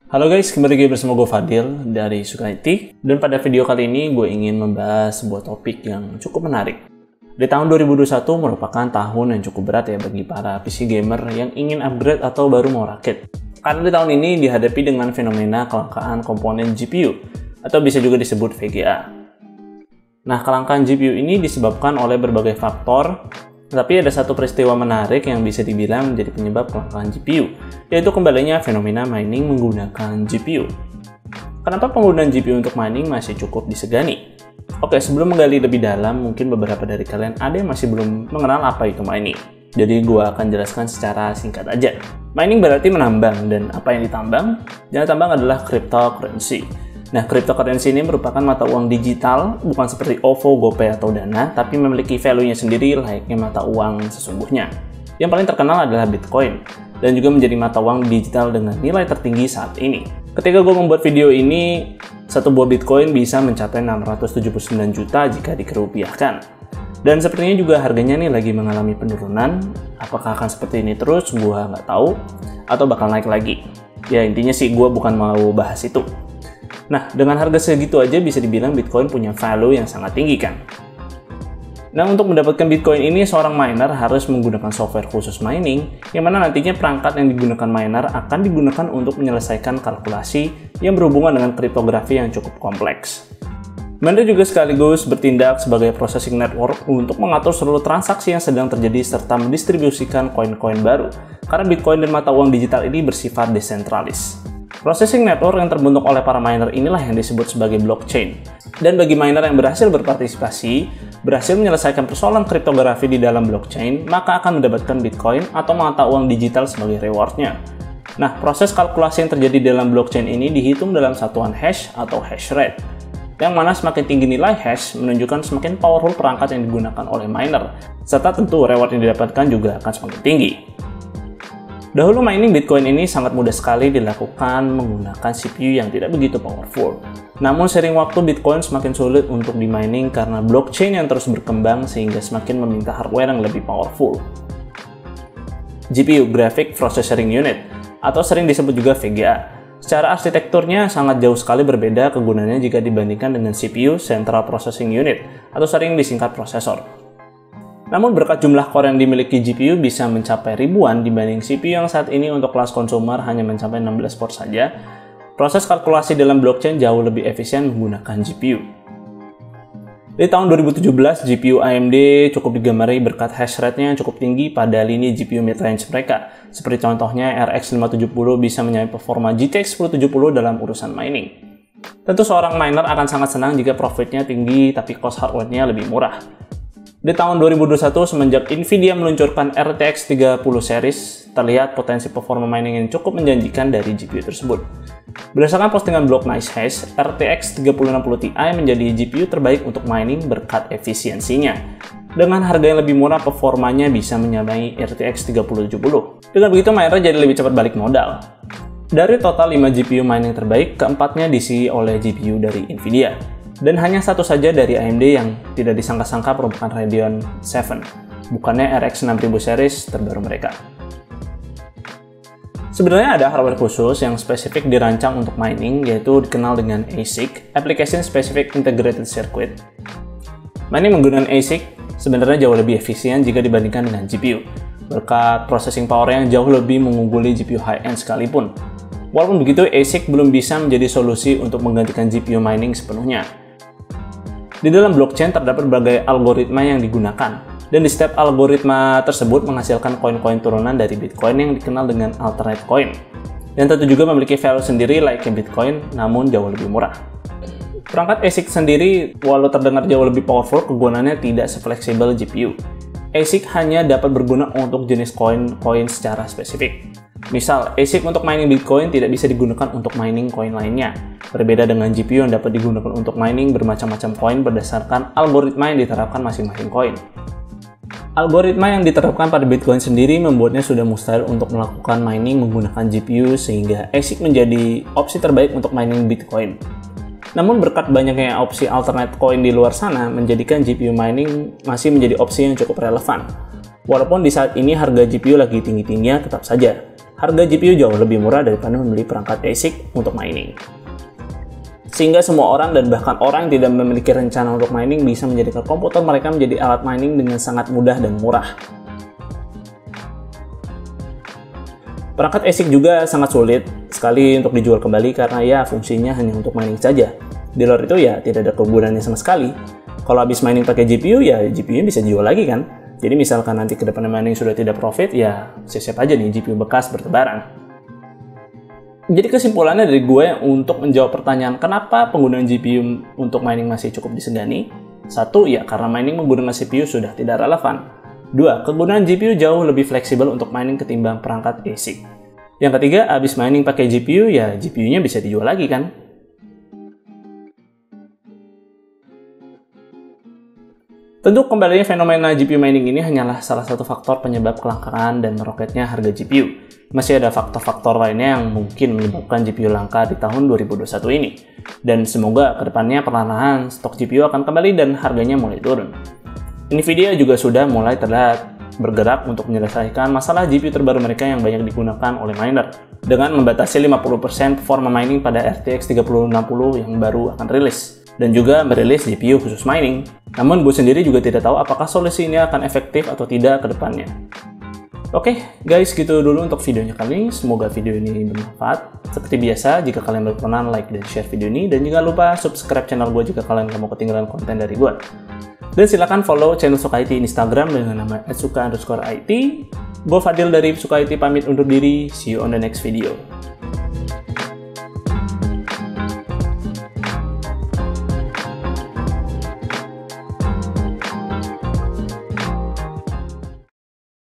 Halo guys, kembali lagi bersama gue Fadil dari Suka IT. Dan pada video kali ini gue ingin membahas sebuah topik yang cukup menarik. Di tahun 2021 merupakan tahun yang cukup berat ya bagi para PC gamer yang ingin upgrade atau baru mau rakit. Karena di tahun ini dihadapi dengan fenomena kelangkaan komponen GPU atau bisa juga disebut VGA. Nah, kelangkaan GPU ini disebabkan oleh berbagai faktor. Tapi ada satu peristiwa menarik yang bisa dibilang menjadi penyebab kelangkaan GPU, yaitu kembalinya fenomena mining menggunakan GPU. Kenapa penggunaan GPU untuk mining masih cukup disegani? Oke, sebelum menggali lebih dalam, mungkin beberapa dari kalian ada yang masih belum mengenal apa itu mining. Jadi gue akan jelaskan secara singkat aja. Mining berarti menambang, dan apa yang ditambang? Yang ditambang adalah cryptocurrency. Nah, cryptocurrency ini merupakan mata uang digital, bukan seperti OVO, GoPay, atau Dana, tapi memiliki value-nya sendiri layaknya mata uang sesungguhnya. Yang paling terkenal adalah Bitcoin, dan juga menjadi mata uang digital dengan nilai tertinggi saat ini. Ketika gue membuat video ini, satu buah Bitcoin bisa mencapai 679 juta jika dikerupiahkan. Dan sepertinya juga harganya nih lagi mengalami penurunan. Apakah akan seperti ini terus? Gue nggak tahu. Atau bakal naik lagi. Ya, intinya sih gue bukan mau bahas itu. Nah, dengan harga segitu aja bisa dibilang Bitcoin punya value yang sangat tinggi kan? Nah, untuk mendapatkan Bitcoin ini, seorang miner harus menggunakan software khusus mining, yang mana nantinya perangkat yang digunakan miner akan digunakan untuk menyelesaikan kalkulasi yang berhubungan dengan kriptografi yang cukup kompleks. Miner juga sekaligus bertindak sebagai processing network untuk mengatur seluruh transaksi yang sedang terjadi serta mendistribusikan koin-koin baru, karena Bitcoin dan mata uang digital ini bersifat desentralis. Processing network yang terbentuk oleh para miner inilah yang disebut sebagai blockchain. Dan bagi miner yang berhasil berpartisipasi, berhasil menyelesaikan persoalan kriptografi di dalam blockchain, maka akan mendapatkan Bitcoin atau mata uang digital sebagai rewardnya. Nah, proses kalkulasi yang terjadi di dalam blockchain ini dihitung dalam satuan hash atau hash rate. Yang mana semakin tinggi nilai hash menunjukkan semakin powerful perangkat yang digunakan oleh miner, serta tentu reward yang didapatkan juga akan semakin tinggi. Dahulu mining Bitcoin ini sangat mudah sekali dilakukan menggunakan CPU yang tidak begitu powerful. Namun seiring waktu Bitcoin semakin sulit untuk di-mining karena blockchain yang terus berkembang sehingga semakin meminta hardware yang lebih powerful. GPU, Graphic Processing Unit, atau sering disebut juga VGA. Secara arsitekturnya sangat jauh sekali berbeda kegunaannya jika dibandingkan dengan CPU, Central Processing Unit, atau sering disingkat prosesor. Namun berkat jumlah core yang dimiliki GPU bisa mencapai ribuan dibanding CPU yang saat ini untuk kelas konsumer hanya mencapai 16 core saja, proses kalkulasi dalam blockchain jauh lebih efisien menggunakan GPU. Di tahun 2017, GPU AMD cukup digemari berkat hash rate-nya yang cukup tinggi pada lini GPU mid-range mereka, seperti contohnya RX 570 bisa menyamai performa GTX 1070 dalam urusan mining. Tentu seorang miner akan sangat senang jika profitnya tinggi tapi cost hardware-nya lebih murah. Di tahun 2021, semenjak Nvidia meluncurkan RTX 30 series, terlihat potensi performa mining yang cukup menjanjikan dari GPU tersebut. Berdasarkan postingan blog NiceHash, RTX 3060 Ti menjadi GPU terbaik untuk mining berkat efisiensinya. Dengan harga yang lebih murah, performanya bisa menyamai RTX 3070. Dengan begitu, miner jadi lebih cepat balik modal. Dari total 5 GPU mining terbaik, keempatnya diisi oleh GPU dari Nvidia. Dan hanya satu saja dari AMD yang tidak disangka-sangka merupakan Radeon 7, bukannya RX 6000 series terbaru mereka. Sebenarnya ada hardware khusus yang spesifik dirancang untuk mining, yaitu dikenal dengan ASIC, Application Specific Integrated Circuit. Mining menggunakan ASIC sebenarnya jauh lebih efisien jika dibandingkan dengan GPU, berkat processing power yang jauh lebih mengungguli GPU high-end sekalipun. Walaupun begitu, ASIC belum bisa menjadi solusi untuk menggantikan GPU mining sepenuhnya. Di dalam blockchain terdapat berbagai algoritma yang digunakan, dan di setiap algoritma tersebut menghasilkan koin-koin turunan dari Bitcoin yang dikenal dengan alternate coin. Dan tentu juga memiliki value sendiri layaknya Bitcoin, namun jauh lebih murah. Perangkat ASIC sendiri, walau terdengar jauh lebih powerful, kegunaannya tidak sefleksibel GPU. ASIC hanya dapat berguna untuk jenis koin-koin secara spesifik. Misal, ASIC untuk mining Bitcoin tidak bisa digunakan untuk mining koin lainnya. Berbeda dengan GPU yang dapat digunakan untuk mining bermacam-macam koin berdasarkan algoritma yang diterapkan masing-masing koin. Algoritma yang diterapkan pada Bitcoin sendiri membuatnya sudah mustahil untuk melakukan mining menggunakan GPU sehingga ASIC menjadi opsi terbaik untuk mining Bitcoin. Namun berkat banyaknya opsi alternate coin di luar sana menjadikan GPU mining masih menjadi opsi yang cukup relevan. Walaupun di saat ini harga GPU lagi tinggi-tingginya tetap saja. harga GPU jauh lebih murah daripada membeli perangkat ASIC untuk mining. Sehingga semua orang dan bahkan orang yang tidak memiliki rencana untuk mining bisa menjadikan komputer mereka menjadi alat mining dengan sangat mudah dan murah. Perangkat ASIC juga sangat sulit sekali untuk dijual kembali karena ya fungsinya hanya untuk mining saja. Di luar itu ya tidak ada kegunanya sama sekali. Kalau habis mining pakai GPU ya GPU-nya bisa dijual lagi kan. Jadi misalkan nanti ke depan mining sudah tidak profit ya siap-siap aja nih GPU bekas bertebaran. Jadi kesimpulannya dari gue untuk menjawab pertanyaan kenapa penggunaan GPU untuk mining masih cukup disegani. 1. Ya karena mining menggunakan CPU sudah tidak relevan. 2. Kegunaan GPU jauh lebih fleksibel untuk mining ketimbang perangkat ASIC. Yang ketiga, abis mining pakai GPU, ya GPU-nya bisa dijual lagi kan? Tentu kembalinya fenomena GPU mining ini hanyalah salah satu faktor penyebab kelangkaan dan meroketnya harga GPU. Masih ada faktor-faktor lainnya yang mungkin menyebabkan GPU langka di tahun 2021 ini. Dan semoga kedepannya perlahan-lahan stok GPU akan kembali dan harganya mulai turun. Nvidia juga sudah mulai terlihat bergerak untuk menyelesaikan masalah GPU terbaru mereka yang banyak digunakan oleh miner dengan membatasi 50% performa mining pada RTX 3060 yang baru akan rilis dan juga merilis GPU khusus mining. Namun gue sendiri juga tidak tahu apakah solusi ini akan efektif atau tidak ke depannya. Oke guys, gitu dulu untuk videonya kali ini. Semoga video ini bermanfaat. Seperti biasa, jika kalian berkenan like dan share video ini dan jangan lupa subscribe channel gue jika kalian gak mau ketinggalan konten dari gue. Dan silakan follow channel Suka IT Instagram dengan nama @suka_it. Gue Fadil dari Suka IT pamit undur diri. See you on the next video.